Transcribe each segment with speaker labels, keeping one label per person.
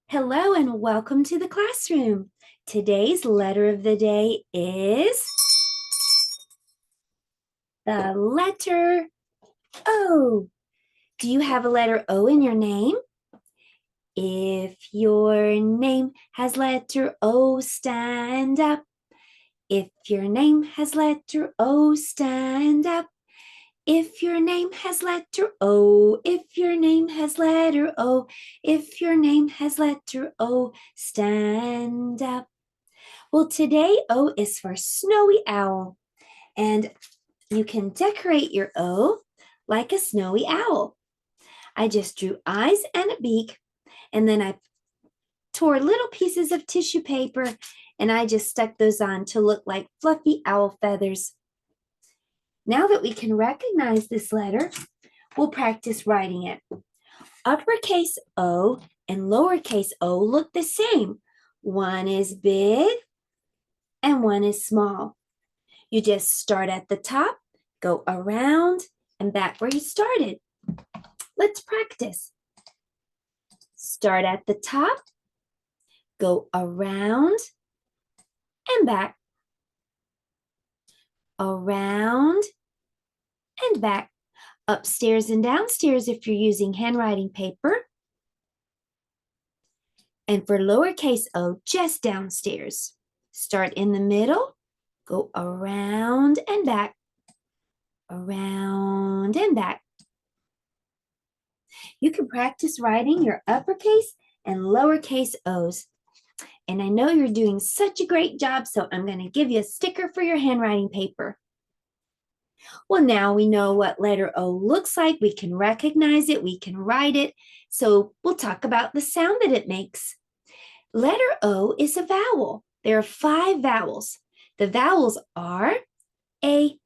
Speaker 1: Hello and welcome to the classroom. Today's letter of the day is the letter O. Do you have a letter O in your name? If your name has letter O, stand up. If your name has letter O, stand up. If your name has letter O, if your name has letter O, if your name has letter O, stand up. Well, today O is for snowy owl, and you can decorate your O like a snowy owl. I just drew eyes and a beak, and then I tore little pieces of tissue paper, and I just stuck those on to look like fluffy owl feathers. Now that we can recognize this letter, we'll practice writing it. Uppercase O and lowercase o look the same. One is big and one is small. You just start at the top, go around, and back where you started. Let's practice. Start at the top, go around, and back. Around and back. Upstairs and downstairs if you're using handwriting paper. And for lowercase o, just downstairs. Start in the middle, go around and back. Around and back. You can practice writing your uppercase and lowercase O's. And I know you're doing such a great job, so I'm going to give you a sticker for your handwriting paper. Well, now we know what letter O looks like. We can recognize it. We can write it. So we'll talk about the sound that it makes. Letter O is a vowel. There are 5 vowels. The vowels are A,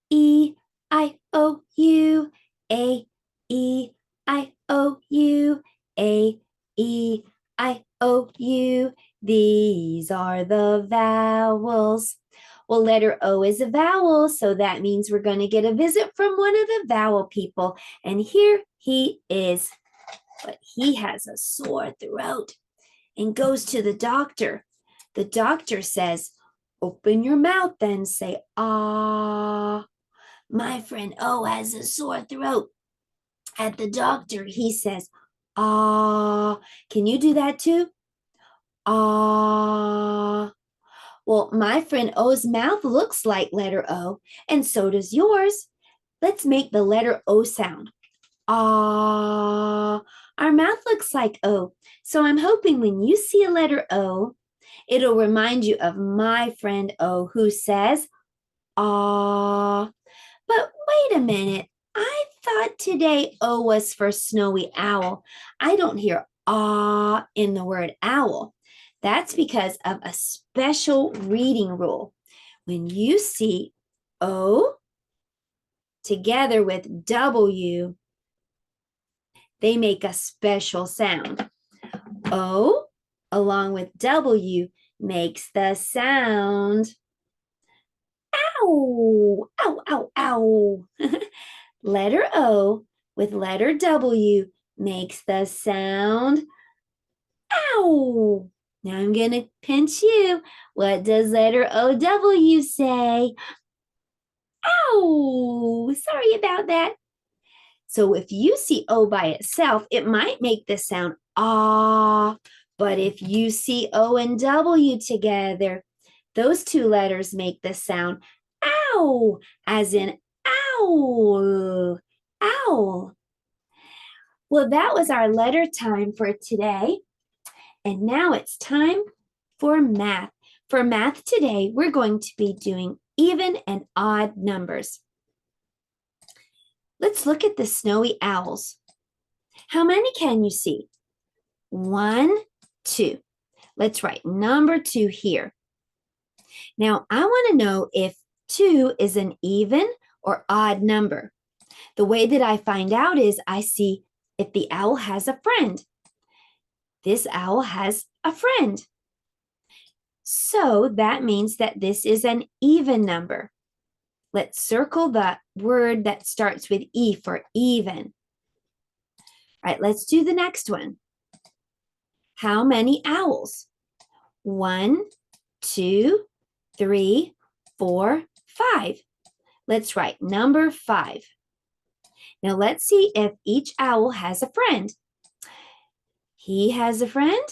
Speaker 1: E, I, O, U, A, E, I, O, U, A, E, I, O, U. These are the vowels. Well, letter O is a vowel, so that means we're going to get a visit from one of the vowel people. And here he is. But he has a sore throat and goes to the doctor. The doctor says, "Open your mouth and say, ah." My friend O has a sore throat. At the doctor, he says, ah. Can you do that too? Ah. Well, my friend O's mouth looks like letter O, and so does yours. Let's make the letter O sound. Ah. Our mouth looks like O, so I'm hoping when you see a letter O, it'll remind you of my friend O who says, ah. But wait a minute. I thought today O was for snowy owl. I don't hear ah in the word owl. That's because of a special reading rule. When you see O together with W, they make a special sound. O along with W makes the sound ow, ow, ow, ow. Letter O with letter W makes the sound ow. Now I'm going to pinch you. What does letter OW say? Ow, sorry about that. So if you see O by itself, it might make the sound ah. But if you see O and W together, those 2 letters make the sound ow, as in owl, owl. Well, that was our letter time for today. And now it's time for math. For math today, we're going to be doing even and odd numbers. Let's look at the snowy owls. How many can you see? 1, 2. Let's write number 2 here. Now, I want to know if 2 is an even or odd number. The way that I find out is I see if the owl has a friend. This owl has a friend. So that means that this is an even number. Let's circle the word that starts with E for even. All right, let's do the next one. How many owls? 1, 2, 3, 4, 5. Let's write number 5. Now let's see if each owl has a friend. He has a friend,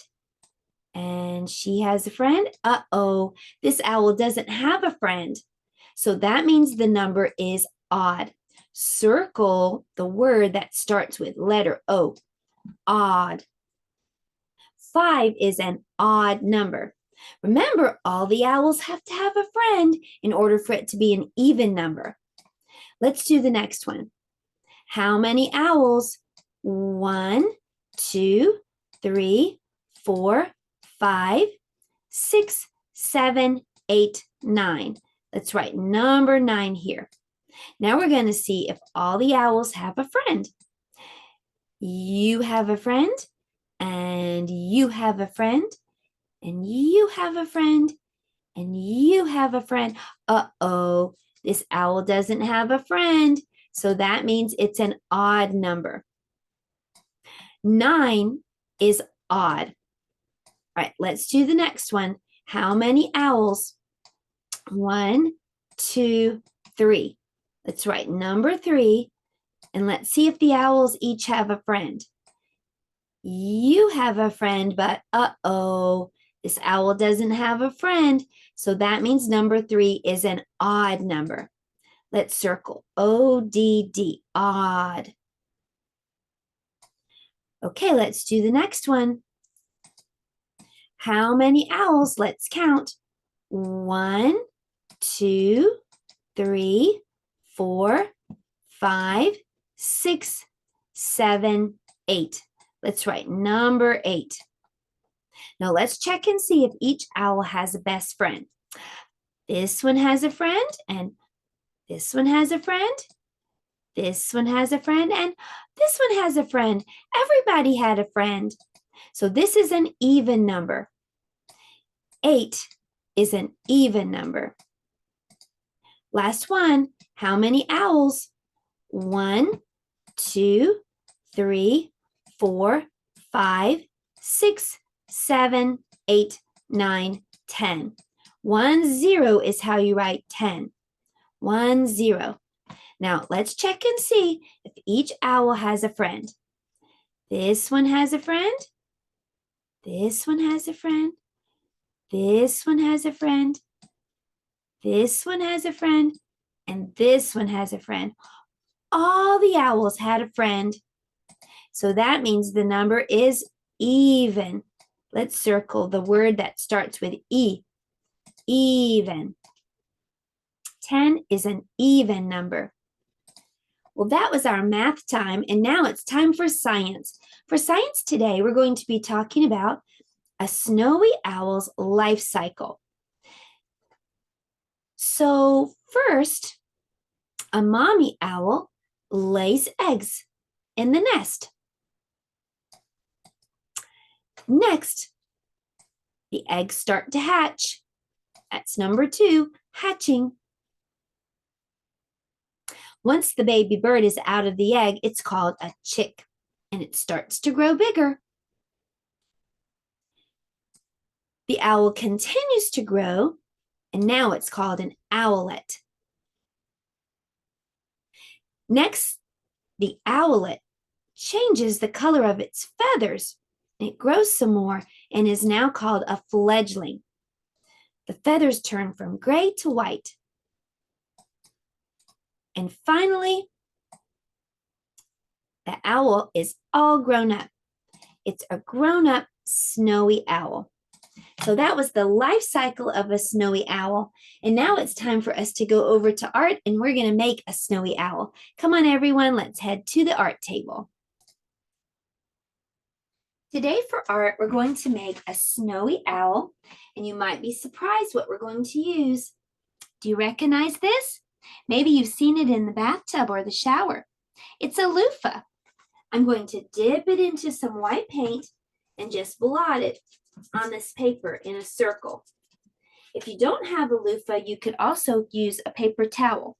Speaker 1: and she has a friend. Uh-oh, this owl doesn't have a friend. So that means the number is odd. Circle the word that starts with letter O, odd. 5 is an odd number. Remember, all the owls have to have a friend in order for it to be an even number. Let's do the next one. How many owls? 1, 2, 3, 4, 5, 6, 7, 8, 9. Let's write number 9 here. Now we're going to see if all the owls have a friend. You have a friend, and you have a friend, and you have a friend, and you have a friend. Uh-oh, this owl doesn't have a friend. So that means it's an odd number. 9 is odd. All right, let's do the next one. How many owls? 1, 2, 3. Let's write number 3, and let's see if the owls each have a friend. You have a friend, but uh-oh, this owl doesn't have a friend. So that means number 3 is an odd number. Let's circle O-D-D, odd. Okay, let's do the next one. How many owls? Let's count. 1, 2, 3, 4, 5, 6, 7, 8. Let's write number 8. Now let's check and see if each owl has a best friend. This one has a friend, and this one has a friend. This one has a friend, and this one has a friend. Everybody had a friend. So this is an even number. 8 is an even number. Last one. How many owls? 1, 2, 3, 4, 5, 6, 7, 8, 9, 10. 1, 0 is how you write 10. 1, 0. Now let's check and see if each owl has a friend. This one has a friend. This one has a friend. This one has a friend. This one has a friend. And this one has a friend. All the owls had a friend. So that means the number is even. Let's circle the word that starts with E. Even. 10 is an even number. Well, that was our math time, and now it's time for science. For science today, we're going to be talking about a snowy owl's life cycle. So first, a mommy owl lays eggs in the nest. Next, the eggs start to hatch. That's number 2, hatching. Once the baby bird is out of the egg, it's called a chick, and it starts to grow bigger. The owl continues to grow, and now it's called an owlet. Next, the owlet changes the color of its feathers. It grows some more and is now called a fledgling. The feathers turn from gray to white. And finally, the owl is all grown up. It's a grown-up snowy owl. So that was the life cycle of a snowy owl. And now it's time for us to go over to art, and we're going to make a snowy owl. Come on, everyone, let's head to the art table. Today for art, we're going to make a snowy owl, and you might be surprised what we're going to use. Do you recognize this? Maybe you've seen it in the bathtub or the shower. It's a loofah. I'm going to dip it into some white paint and just blot it on this paper in a circle. If you don't have a loofah, you could also use a paper towel.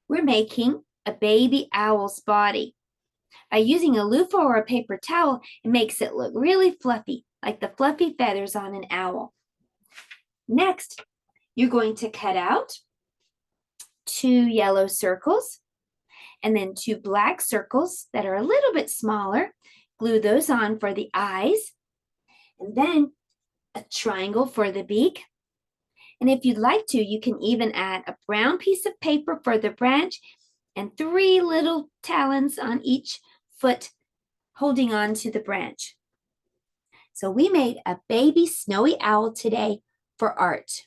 Speaker 1: We're making a baby owl's body. By using a loofah or a paper towel, it makes it look really fluffy, like the fluffy feathers on an owl. Next, you're going to cut out 2 yellow circles and then 2 black circles that are a little bit smaller. Glue those on for the eyes, and then a triangle for the beak. And if you'd like to, you can even add a brown piece of paper for the branch and 3 little talons on each foot holding on to the branch. So we made a baby snowy owl today for art.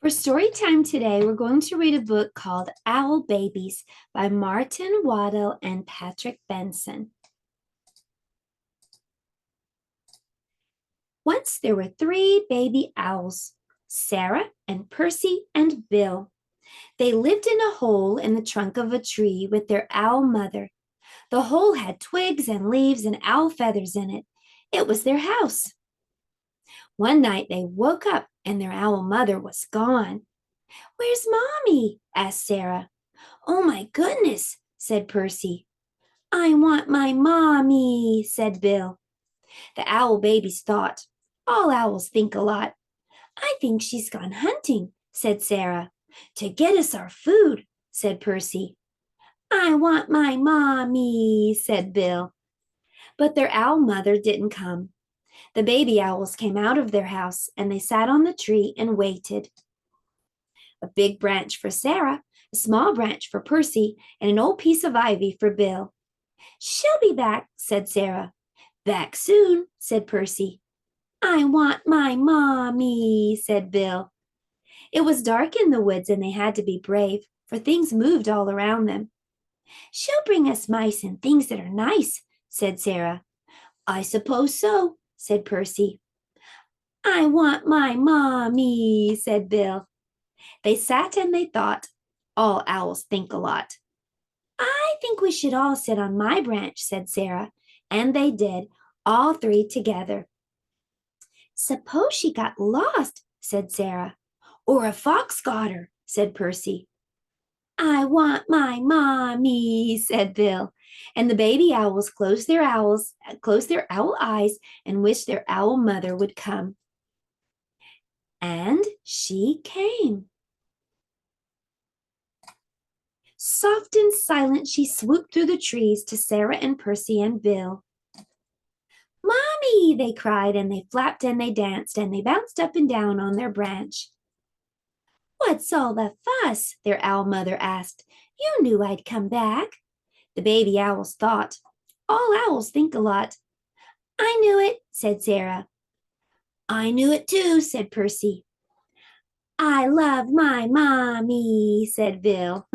Speaker 1: For story time today, we're going to read a book called Owl Babies by Martin Waddell and Patrick Benson. Once there were 3 baby owls, Sarah and Percy and Bill. They lived in a hole in the trunk of a tree with their owl mother. The hole had twigs and leaves and owl feathers in it. It was their house. One night they woke up and their owl mother was gone. "Where's Mommy?" asked Sarah. "Oh my goodness," said Percy. "I want my mommy," said Bill. The owl babies thought. All owls think a lot. "I think she's gone hunting," said Sarah. "To get us our food," said Percy. "I want my mommy," said Bill. But their owl mother didn't come. The baby owls came out of their house and they sat on the tree and waited. A big branch for Sarah, a small branch for Percy, and an old piece of ivy for Bill. "She'll be back," said Sarah. "Back soon," said Percy. "I want my mommy," said Bill. It was dark in the woods and they had to be brave, for things moved all around them. "She'll bring us mice and things that are nice," said Sarah. "I suppose so," said Percy. "I want my mommy," said Bill. They sat and they thought. All owls think a lot. "I think we should all sit on my branch," said Sarah. And they did, all 3 together. "Suppose she got lost," said Sarah. "Or a fox got her," said Percy. "I want my mommy," said Bill. And the baby owls closed their owl eyes and wished their owl mother would come. And she came. Soft and silent, she swooped through the trees to Sarah and Percy and Bill. "Mommy," they cried, and they flapped and they danced and they bounced up and down on their branch. "What's all the fuss?" their owl mother asked. "You knew I'd come back." The baby owls thought. All owls think a lot. "I knew it," said Sarah. "I knew it too," said Percy. "I love my mommy," said Bill.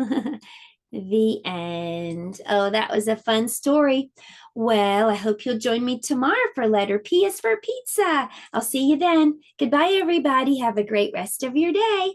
Speaker 1: The end. Oh, that was a fun story. Well, I hope you'll join me tomorrow for letter P is for pizza. I'll see you then. Goodbye, everybody. Have a great rest of your day.